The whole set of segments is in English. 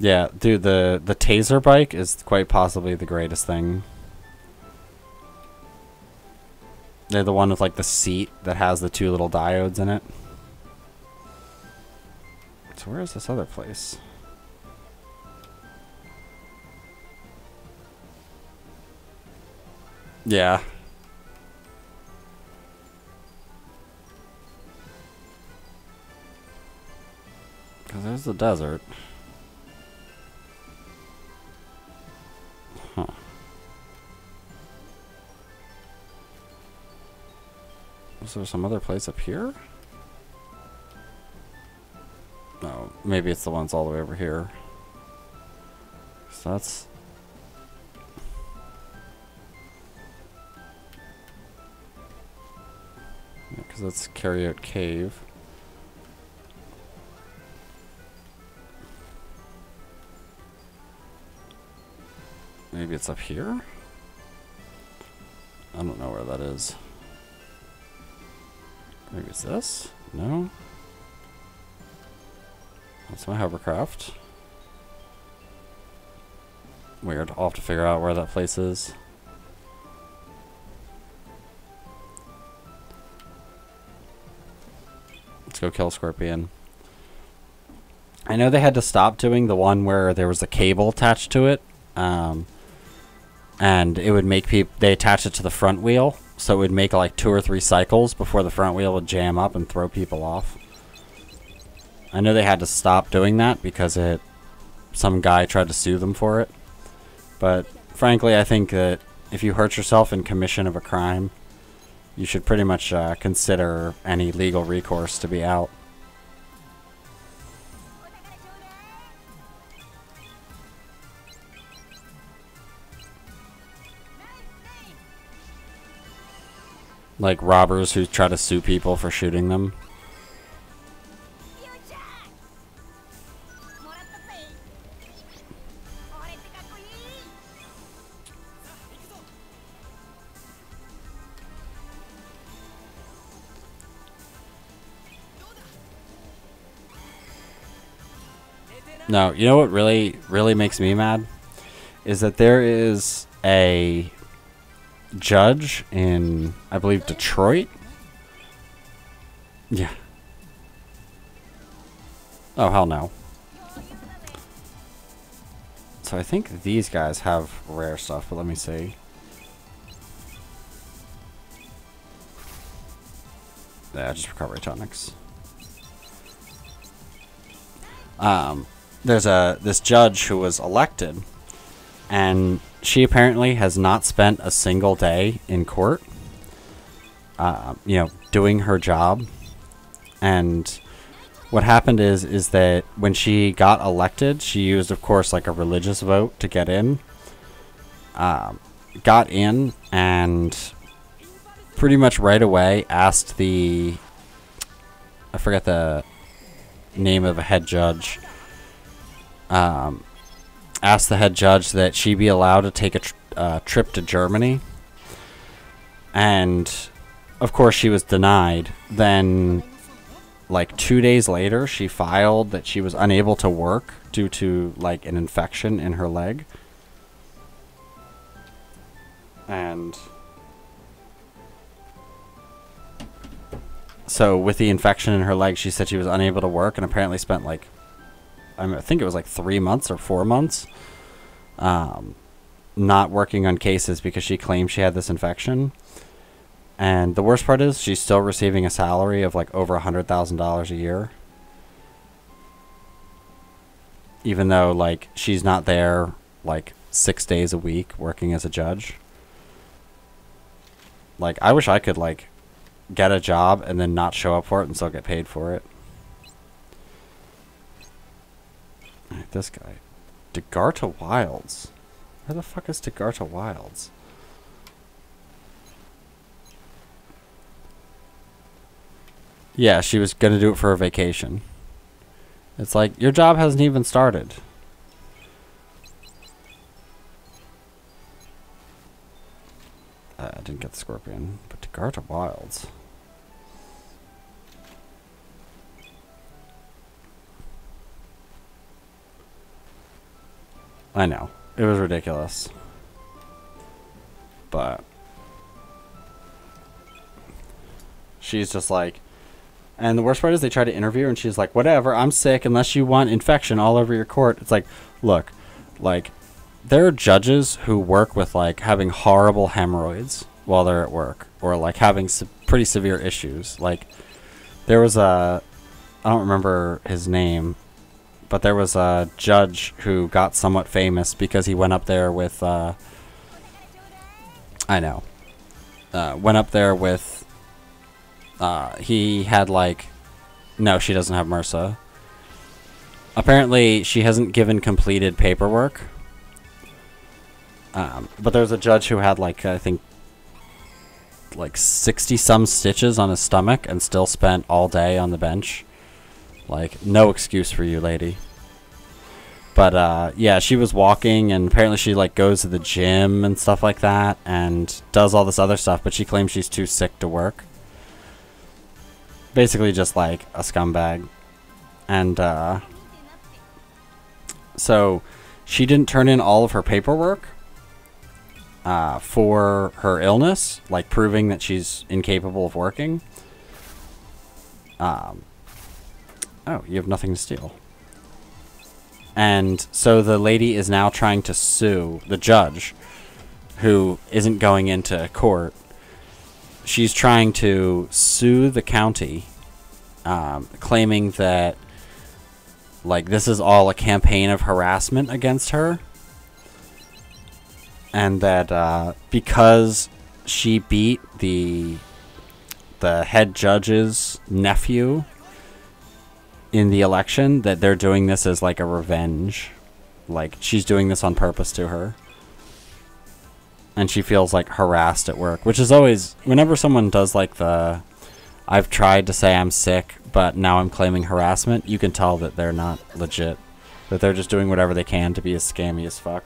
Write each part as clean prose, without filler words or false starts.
Yeah, dude, the taser bike is quite possibly the greatest thing. They're the one with like the seat that has the two little diodes in it. So where is this other place? Yeah. Because there's the desert. Huh. Is there some other place up here? No, maybe it's the ones all the way over here. So that's... Because that's Carryout Cave. Maybe it's up here? I don't know where that is. Maybe it's this? No? That's my hovercraft. Weird. I'll have to figure out where that place is. Let's go kill Scorpion. I know they had to stop doing the one where there was a cable attached to it. And it would make people... They attach it to the front wheel. So it would make like 2 or 3 cycles before the front wheel would jam up and throw people off. I know they had to stop doing that because some guy tried to sue them for it. But frankly, I think that if you hurt yourself in commission of a crime, you should pretty much consider any legal recourse to be out. Like robbers who try to sue people for shooting them. No, you know what really makes me mad? Is that there is a judge in, I believe, Detroit? Yeah. Oh, hell no. So I think these guys have rare stuff, but let me see. Yeah, just recovery tonics. There's this judge who was elected, and she apparently has not spent a single day in court, doing her job. And what happened is that when she got elected, she used, of course, like a religious vote to get in. Got in and pretty much right away asked I forget the name of a head judge. Asked the head judge that she be allowed to take a trip to Germany. And, of course, she was denied. Then, like 2 days later, she filed that she was unable to work due to, like, an infection in her leg. And so, with the infection in her leg, she said she was unable to work and apparently spent, like, I think it was like 3 months or 4 months not working on cases because she claimed she had this infection. And the worst part is she's still receiving a salary of like over $100,000 a year. Even though like she's not there like 6 days a week working as a judge. Like I wish I could like get a job and then not show up for it and still get paid for it. This guy. Dagarta Wilds. Where the fuck is Dagarta Wilds? Yeah, she was gonna do it for a vacation. It's like, your job hasn't even started. I didn't get the Scorpion, but Dagarta Wilds. I know. It was ridiculous. But she's just like, and the worst part is they try to interview her and she's like, whatever, I'm sick unless you want infection all over your court. It's like, look, like, there are judges who work with, like, having horrible hemorrhoids while they're at work, or, like, having pretty severe issues. Like, there was I don't remember his name, but there was a judge who got somewhat famous because he went up there with, went up there with, he had, like, no, she doesn't have MRSA. Apparently, she hasn't given completed paperwork. But there's a judge who had, like, I think, like 60-some stitches on his stomach and still spent all day on the bench. Like, no excuse for you, lady. But, yeah, she was walking, and apparently she, like, goes to the gym and stuff like that, and does all this other stuff, but she claims she's too sick to work. Basically just, like, a scumbag. And, so she didn't turn in all of her paperwork for her illness, like proving that she's incapable of working. Oh, you have nothing to steal. And so the lady is now trying to sue the judge, who isn't going into court. She's trying to sue the county, claiming that, like, this is all a campaign of harassment against her. And that because she beat the head judge's nephew in the election, that they're doing this as, like, a revenge. Like, she's doing this on purpose to her. And she feels, like, harassed at work. Which is always, whenever someone does, like, the, I've tried to say I'm sick, but now I'm claiming harassment, you can tell that they're not legit. That they're just doing whatever they can to be as scammy as fuck.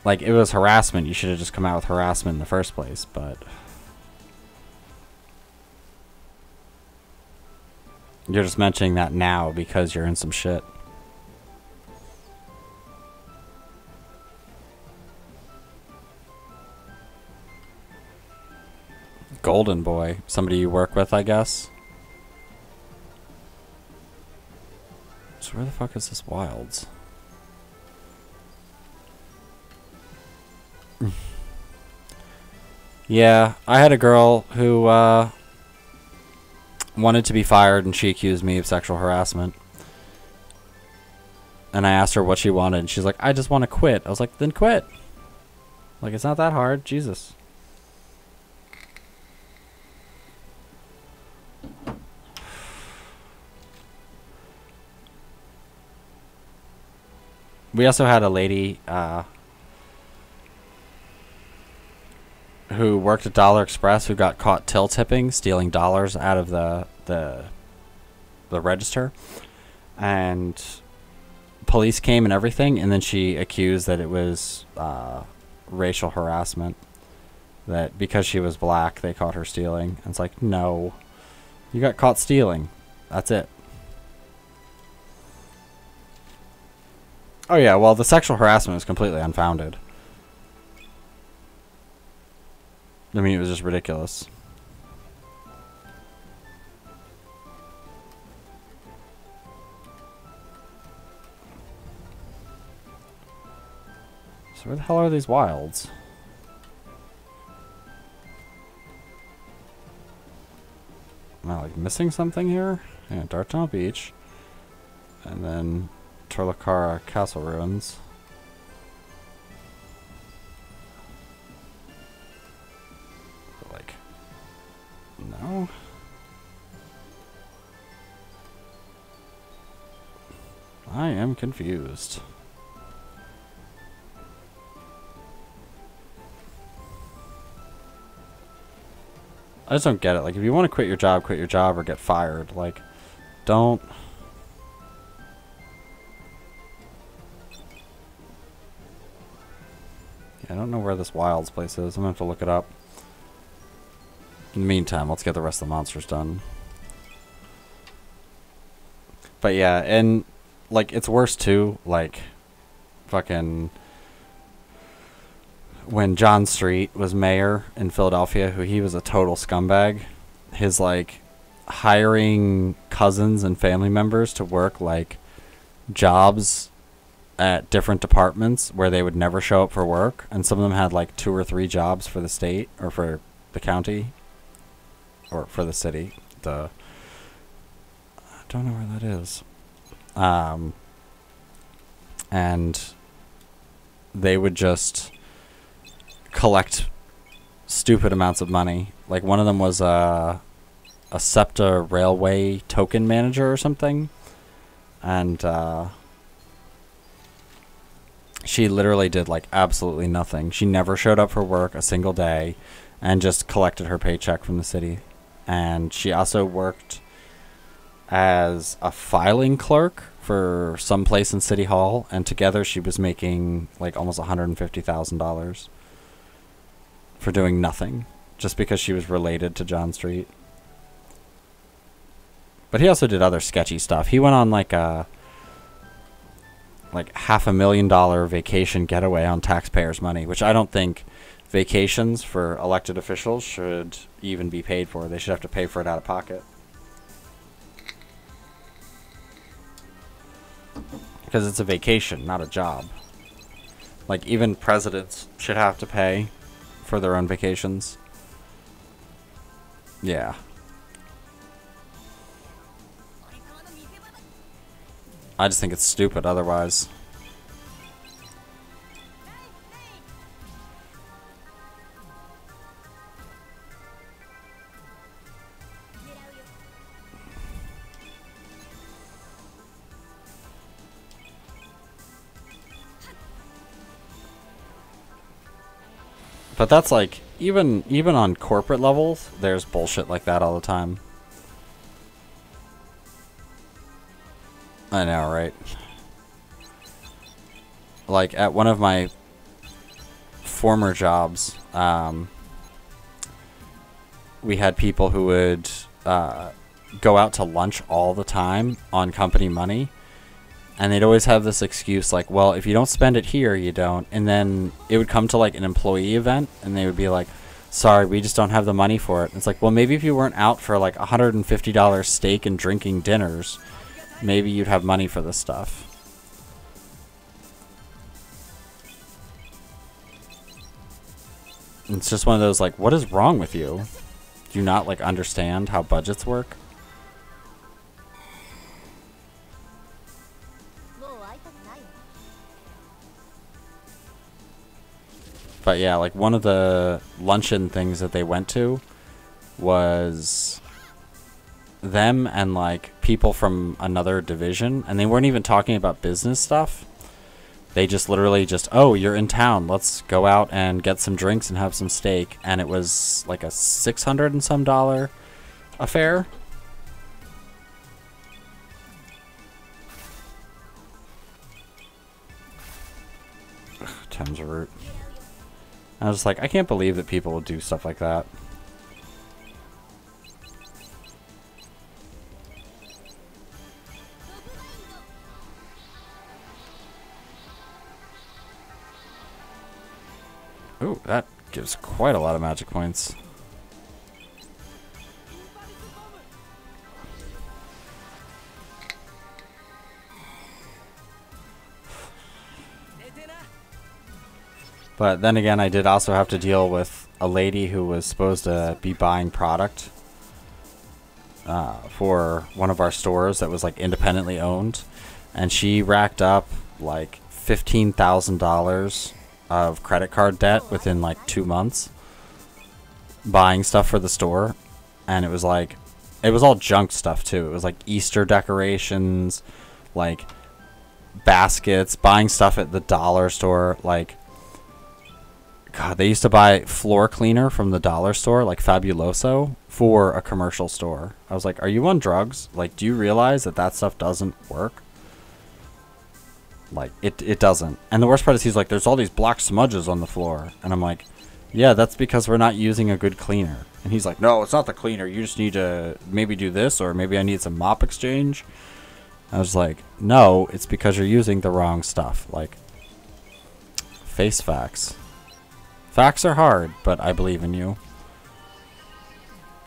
Like, it was harassment. You should have just come out with harassment in the first place, but you're just mentioning that now because you're in some shit. Golden Boy. Somebody you work with, I guess? So where the fuck is this Wilds? Yeah, I had a girl who wanted to be fired, and she accused me of sexual harassment. And I asked her what she wanted, and she's like, I just want to quit. I was like, then quit. Like, it's not that hard. Jesus. We also had a lady who worked at Dollar Express who got caught till tipping, stealing dollars out of the register, and police came and everything, and then she accused that it was racial harassment, that because she was black they caught her stealing. And it's like, no, you got caught stealing, that's it. Oh yeah, well, the sexual harassment was completely unfounded. I mean, it was just ridiculous. So where the hell are these Wilds? Am I, like, missing something here? Yeah, Dartnell Beach. And then Torlacara Castle Ruins. Like, no? I am confused. I just don't get it. Like, if you want to quit your job or get fired. Like, don't. I don't know where this Wilds place is. I'm going to have to look it up. In the meantime, let's get the rest of the monsters done. But yeah, and like it's worse too. Like fucking when John Street was mayor in Philadelphia, who he was a total scumbag. His like hiring cousins and family members to work like jobs at different departments where they would never show up for work, and some of them had like 2 or 3 jobs for the state or for the county or for the city. I don't know where that is. And they would just collect stupid amounts of money. Like one of them was a SEPTA railway token manager or something, and she literally did like absolutely nothing. She never showed up for work a single day and just collected her paycheck from the city. And she also worked as a filing clerk for some place in City Hall, and together she was making like almost $150,000 for doing nothing just because she was related to John Street. But he also did other sketchy stuff. He went on like a $500,000 vacation getaway on taxpayers' money, which I don't think vacations for elected officials should even be paid for. They should have to pay for it out of pocket. Because it's a vacation, not a job. Like, even presidents should have to pay for their own vacations. Yeah. I just think it's stupid otherwise. But that's like, even on corporate levels, there's bullshit like that all the time. I know, right? Like, at one of my former jobs, we had people who would go out to lunch all the time on company money. And they'd always have this excuse like, well, if you don't spend it here, you don't. And then it would come to like an employee event and they would be like, sorry, we just don't have the money for it. And it's like, well, maybe if you weren't out for like $150 steak and drinking dinners, maybe you'd have money for this stuff. It's just one of those like, what is wrong with you? Do you not like understand how budgets work? But yeah, like one of the luncheon things that they went to was them and like people from another division, and they weren't even talking about business stuff. They just literally just, oh, you're in town, let's go out and get some drinks and have some steak. And it was like a $600 and some affair. Thames root. I was just like, I can't believe that people would do stuff like that. Ooh, that gives quite a lot of magic points. But then again, I did also have to deal with a lady who was supposed to be buying product for one of our stores that was like independently owned, and she racked up like $15,000 of credit card debt within like 2 months buying stuff for the store. And it was like, it was all junk stuff too. It was like Easter decorations, like baskets, buying stuff at the dollar store. Like, God, they used to buy floor cleaner from the dollar store, like Fabuloso, for a commercial store. I was like, are you on drugs? Like, do you realize that that stuff doesn't work? Like, it doesn't. And the worst part is he's like, there's all these black smudges on the floor. And I'm like, yeah, that's because we're not using a good cleaner. And he's like, no, it's not the cleaner. You just need to maybe do this, or maybe I need some mop exchange. I was like, no, it's because you're using the wrong stuff. Like, face facts. Facts are hard, but I believe in you.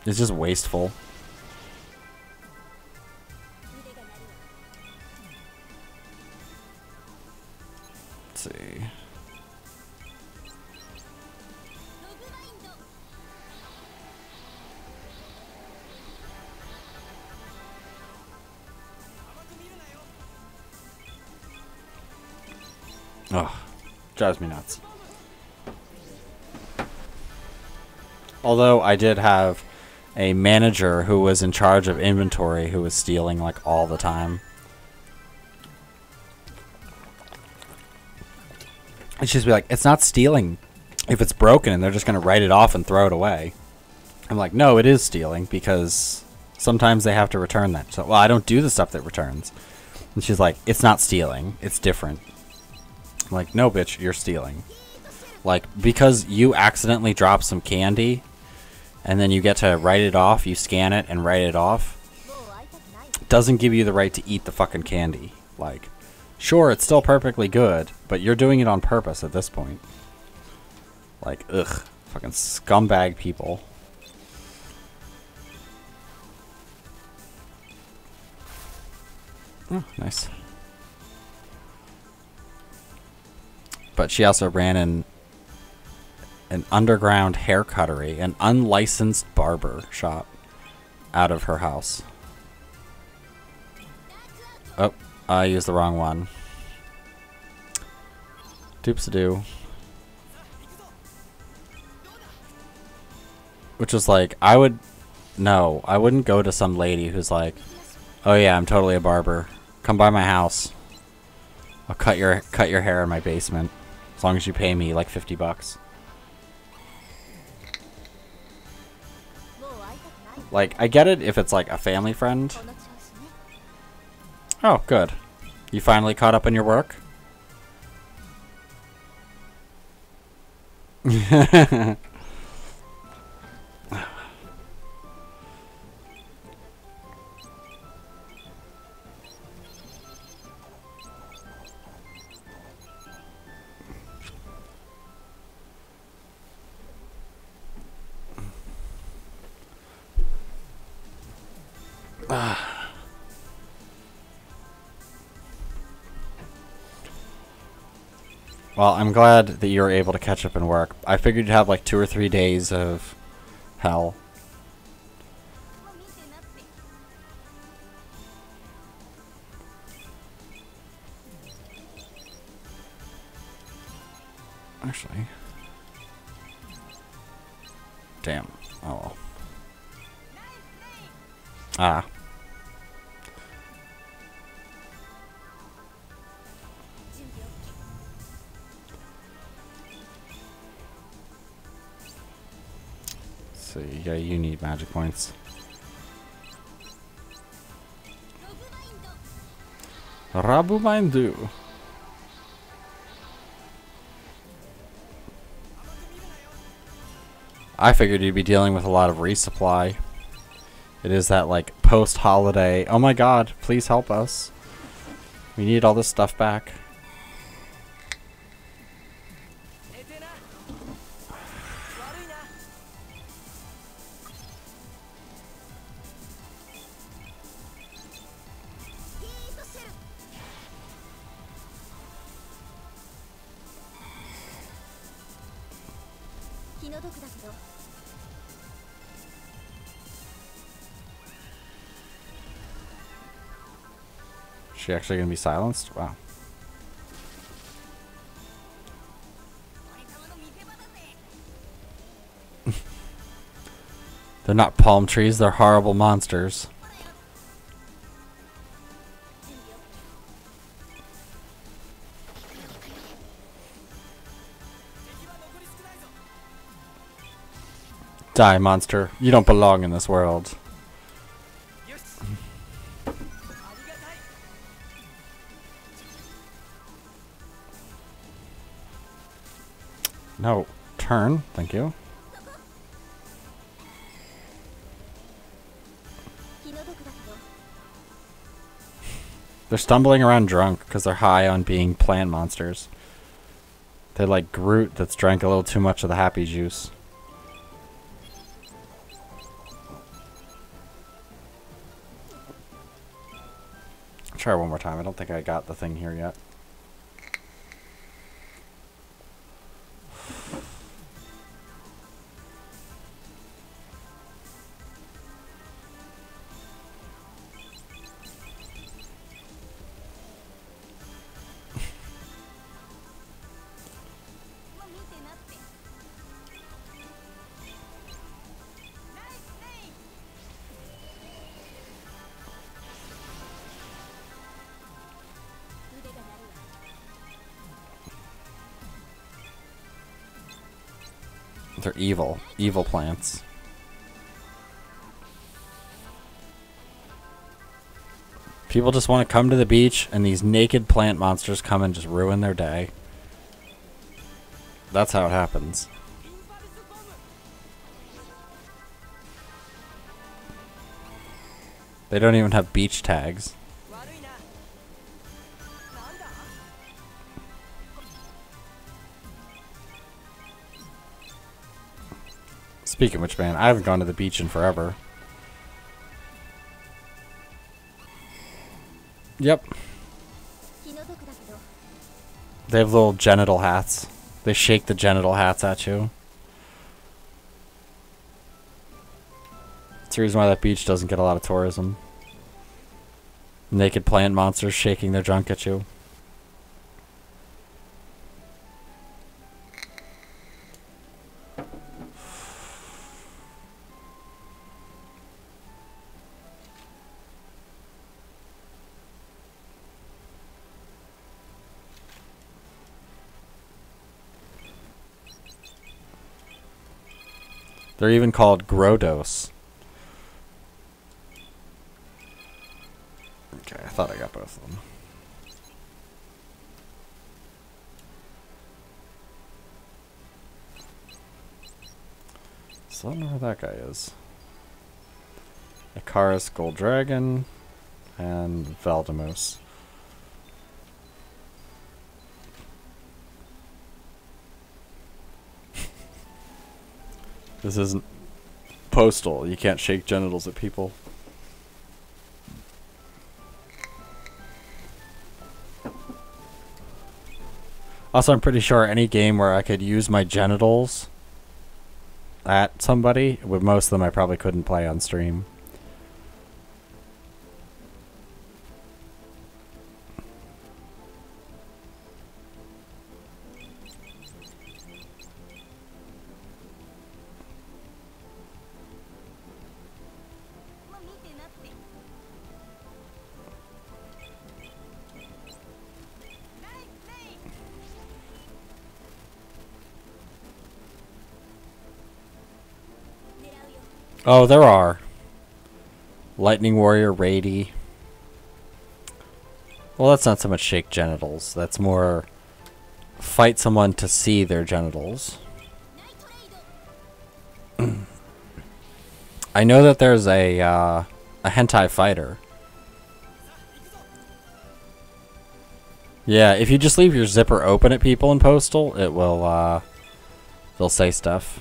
It's just wasteful. Let's see. Ugh, drives me nuts. Although I did have a manager who was in charge of inventory who was stealing like all the time. And she'd be like, it's not stealing if it's broken and they're just going to write it off and throw it away. I'm like, no, it is stealing because sometimes they have to return that. So, well, I don't do the stuff that returns. And she's like, it's not stealing. It's different. I'm like, no, bitch, you're stealing. Like, because you accidentally drop some candy and then you get to write it off, you scan it and write it off, doesn't give you the right to eat the fucking candy. Like, sure, it's still perfectly good, but you're doing it on purpose at this point. Like, ugh, fucking scumbag people. Oh, nice. But she also ran an underground hair cuttery, an unlicensed barber shop out of her house. Oh, I used the wrong one. Doops-a-doo. Which was like, I wouldn't go to some lady who's like, oh yeah, I'm totally a barber. Come by my house. I'll cut your hair in my basement. As long as you pay me like $50. Like, I get it if it's like a family friend. Oh, good. You finally caught up on your work? Well, I'm glad that you were able to catch up and work. I figured you'd have like 2 or 3 days of hell. Actually. Damn. Oh well. Ah. So yeah, you need magic points. Rabumindu. I figured you'd be dealing with a lot of resupply. It is that like post-holiday, oh my god, please help us. We need all this stuff back. Is she actually gonna be silenced? Wow. They're not palm trees, they're horrible monsters. Die, monster. You don't belong in this world. No. Turn. Thank you. They're stumbling around drunk because they're high on being plant monsters. They're like Groot that's drank a little too much of the happy juice. Try one more time. I don't think I got the thing here yet. They're evil. Evil plants. People just want to come to the beach and these naked plant monsters come and just ruin their day. That's how it happens. They don't even have beach tags. Speaking of which, man, I haven't gone to the beach in forever. Yep. They have little genital hats. They shake the genital hats at you. That's the reason why that beach doesn't get a lot of tourism. Naked plant monsters shaking their junk at you. They're even called Grodos. Okay, I thought I got both of them. So I don't know who that guy is. Icarus, Gold Dragon, and Valdemus. This isn't Postal. You can't shake genitals at people. Also, I'm pretty sure any game where I could use my genitals at somebody, with most of them I probably couldn't play on stream. Oh, there are. Lightning Warrior, Rady. Well, that's not so much shake genitals. That's more fight someone to see their genitals. I know that there's a hentai fighter. Yeah, if you just leave your zipper open at people in Postal, it will, they'll say stuff.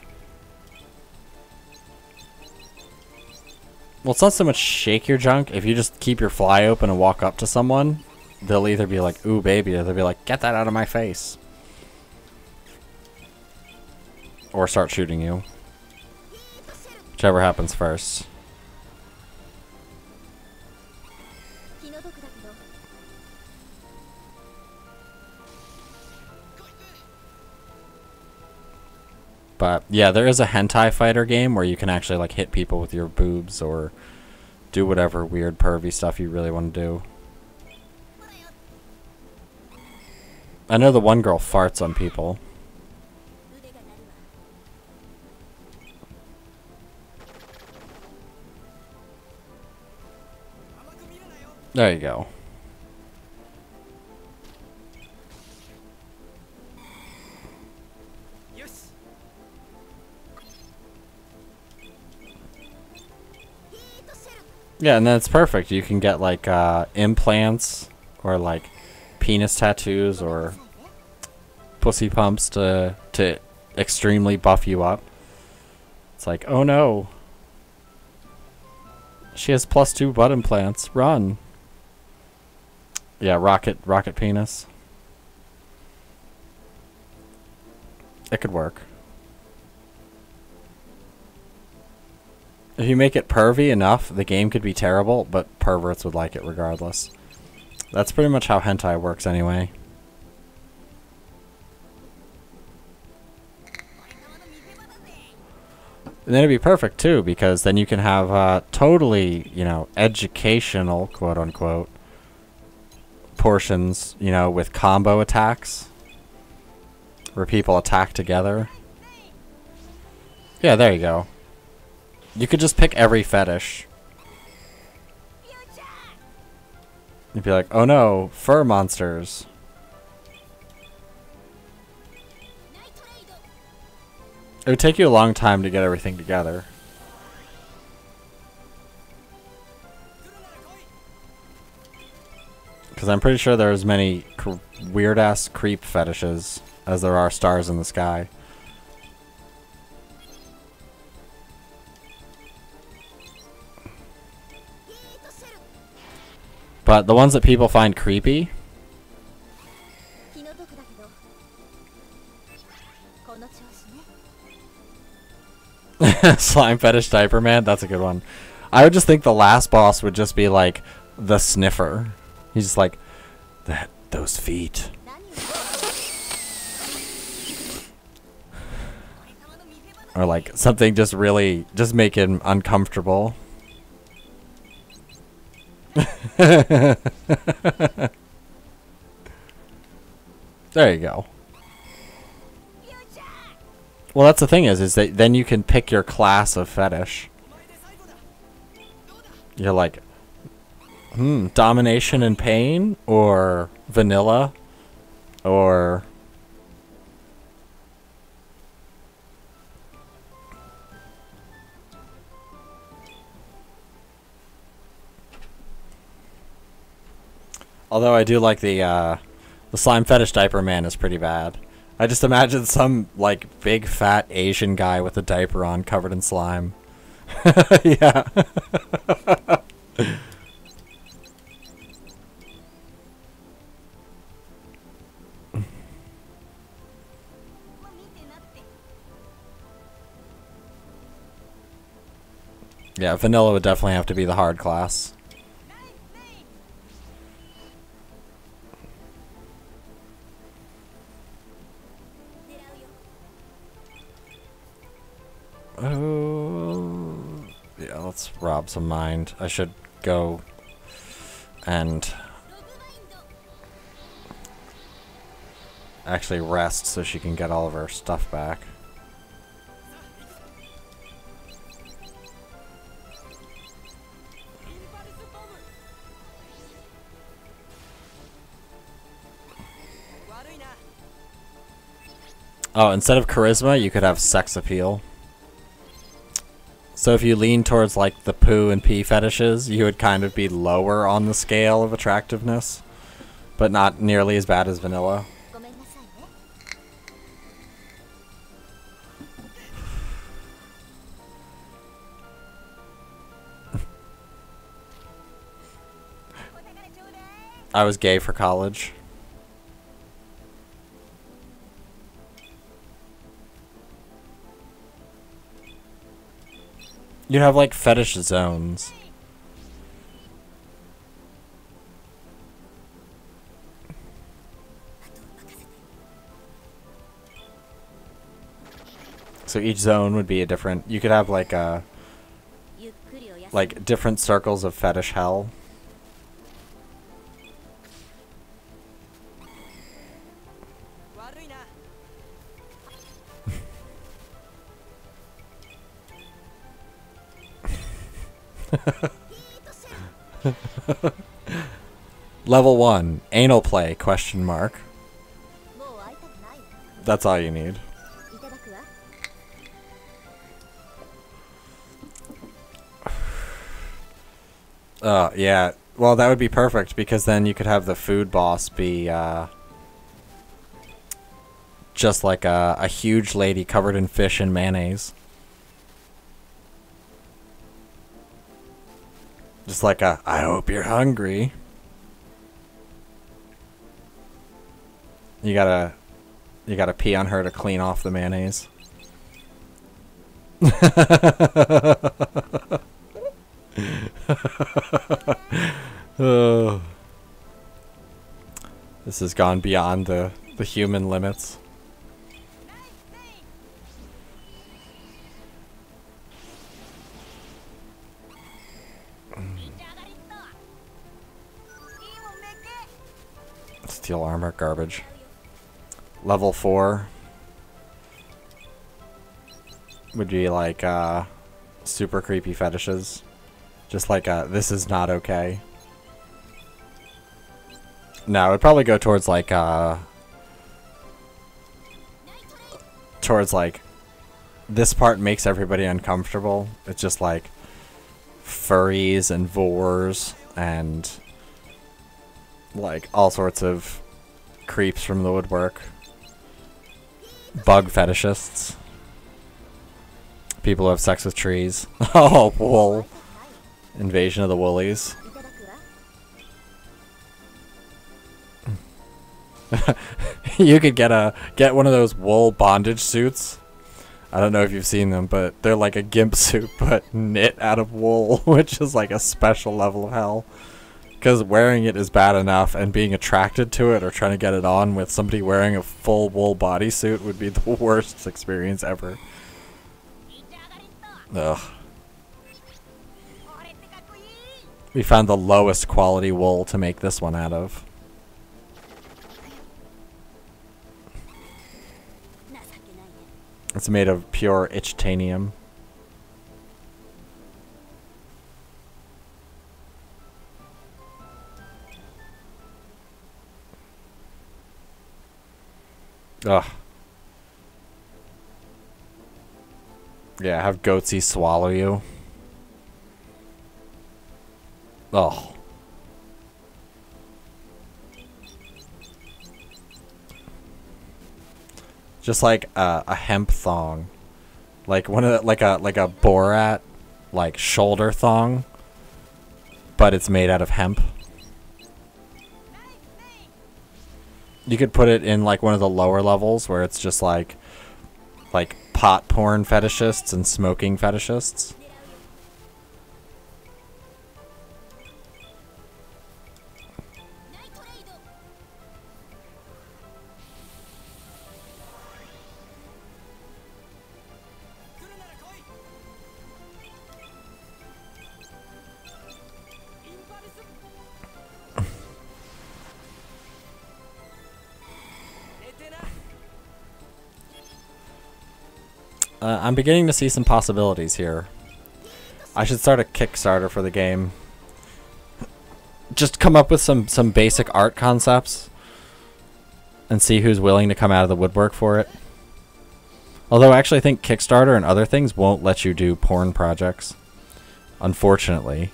Well, it's not so much shake your junk. If you just keep your fly open and walk up to someone, they'll either be like, ooh, baby, or they'll be like, get that out of my face. Or start shooting you. Whichever happens first. But yeah, there is a hentai fighter game where you can actually like hit people with your boobs or do whatever weird pervy stuff you really want to do. I know the one girl farts on people. There you go. Yeah, and then it's perfect. You can get like implants or like penis tattoos or pussy pumps to extremely buff you up. It's like, oh no, she has +2 butt implants. Run. Yeah, rocket penis. It could work. If you make it pervy enough, the game could be terrible, but perverts would like it regardless. That's pretty much how hentai works anyway. And then it'd be perfect too, because then you can have totally, you know, educational, quote unquote, portions, you know, with combo attacks where people attack together. Yeah, there you go. You could just pick every fetish. You'd be like, oh no, fur monsters. It would take you a long time to get everything together. Because I'm pretty sure there are as many weird-ass creep fetishes as there are stars in the sky. But the ones that people find creepy... Slime fetish diaper man, that's a good one. I would just think the last boss would just be like the sniffer. He's just like, those feet. Or like something just really, just make him uncomfortable. There you go. Well, that's the thing is that then you can pick your class of fetish. You're like, domination and pain, or vanilla, or... Although I do like the slime fetish diaper man is pretty bad. I just imagine some, like, big fat Asian guy with a diaper on covered in slime. Yeah. Yeah, vanilla would definitely have to be the hard class. Oh, yeah, let's rob some mind. I should go and actually rest so she can get all of her stuff back. Oh, instead of charisma, you could have sex appeal. So if you lean towards like the poo and pee fetishes, you would kind of be lower on the scale of attractiveness, but not nearly as bad as vanilla. I was gay for college. You'd have like fetish zones. So each zone would be a different, you could have like different circles of fetish hell. Level 1, anal play, question mark. That's all you need. Yeah, Well, that would be perfect because then you could have the food boss be just like a huge lady covered in fish and mayonnaise. Just like a, I hope you're hungry. You gotta pee on her to clean off the mayonnaise. Oh. This has gone beyond the human limits. Steel armor, garbage. Level 4 would be like super creepy fetishes. Just like this is not okay. No, it'd probably go towards like this part makes everybody uncomfortable. It's just like furries and vores and like all sorts of creeps from the woodwork. Bug fetishists. People who have sex with trees. Oh, wool. Invasion of the woolies. You could get one of those wool bondage suits. I don't know if you've seen them, but they're like a gimp suit, but knit out of wool, which is like a special level of hell. Because wearing it is bad enough, and being attracted to it or trying to get it on with somebody wearing a full wool bodysuit would be the worst experience ever. Ugh. We found the lowest quality wool to make this one out of. It's made of pure ichtanium. Ugh. Yeah, have Goatsy swallow you. Oh. Just like a hemp thong. Like one of the, like a Borat like shoulder thong, but it's made out of hemp. You could put it in like one of the lower levels where it's just like pot porn fetishists and smoking fetishists. I'm beginning to see some possibilities here. I should start a Kickstarter for the game. Just come up with some basic art concepts and see who's willing to come out of the woodwork for it. Although I actually think Kickstarter and other things won't let you do porn projects, unfortunately.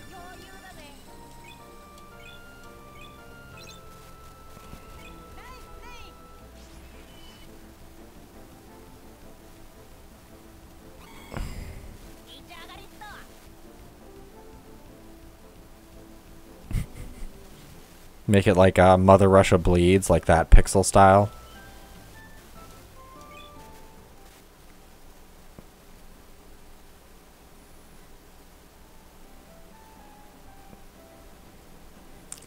Make it like Mother Russia Bleeds, like that pixel style.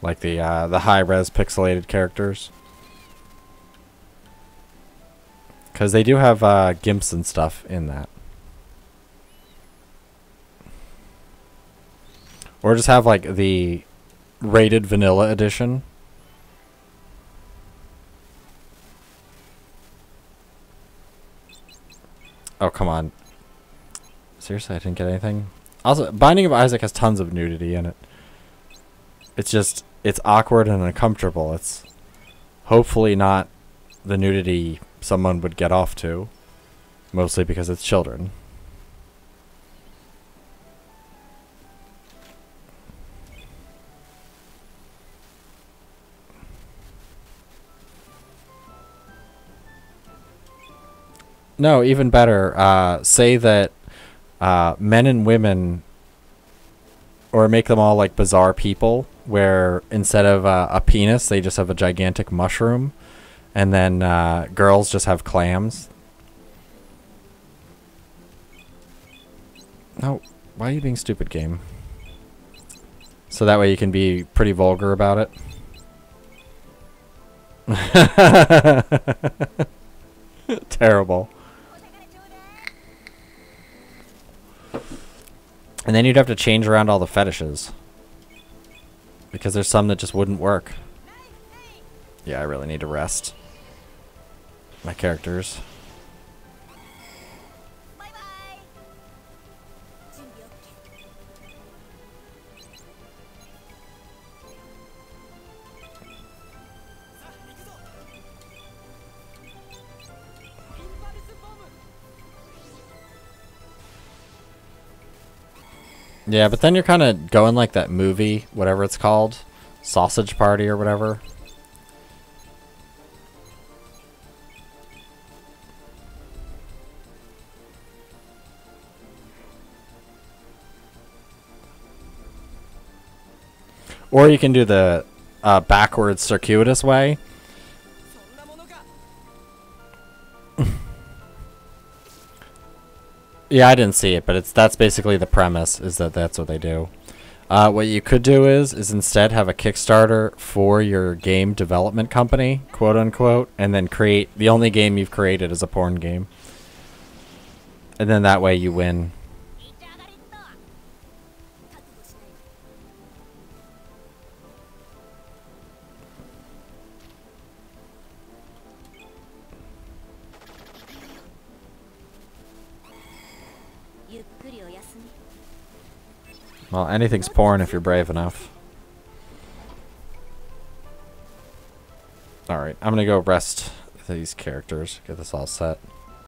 Like the high-res pixelated characters. Because they do have gimps and stuff in that. Or just have like the rated vanilla edition. Oh, come on. Seriously, I didn't get anything? Also, Binding of Isaac has tons of nudity in it. It's just, it's awkward and uncomfortable. It's hopefully not the nudity someone would get off to. Mostly because it's children. No, even better. Say that men and women, or make them all like bizarre people, where instead of a penis, they just have a gigantic mushroom, and then girls just have clams. No, why are you being stupid, game? So that way you can be pretty vulgar about it. Terrible. And then you'd have to change around all the fetishes, because there's some that just wouldn't work. Yeah, I really need to rest my characters. Yeah, but then you're kind of going like that movie, whatever it's called, Sausage Party or whatever. Or you can do the backwards circuitous way. Yeah, I didn't see it, but that's basically the premise, is that that's what they do. What you could do is instead have a Kickstarter for your game development company, quote unquote, and then create the only game you've created is a porn game. And then that way you win. Well, anything's porn if you're brave enough. Alright, I'm gonna go rest these characters, get this all set.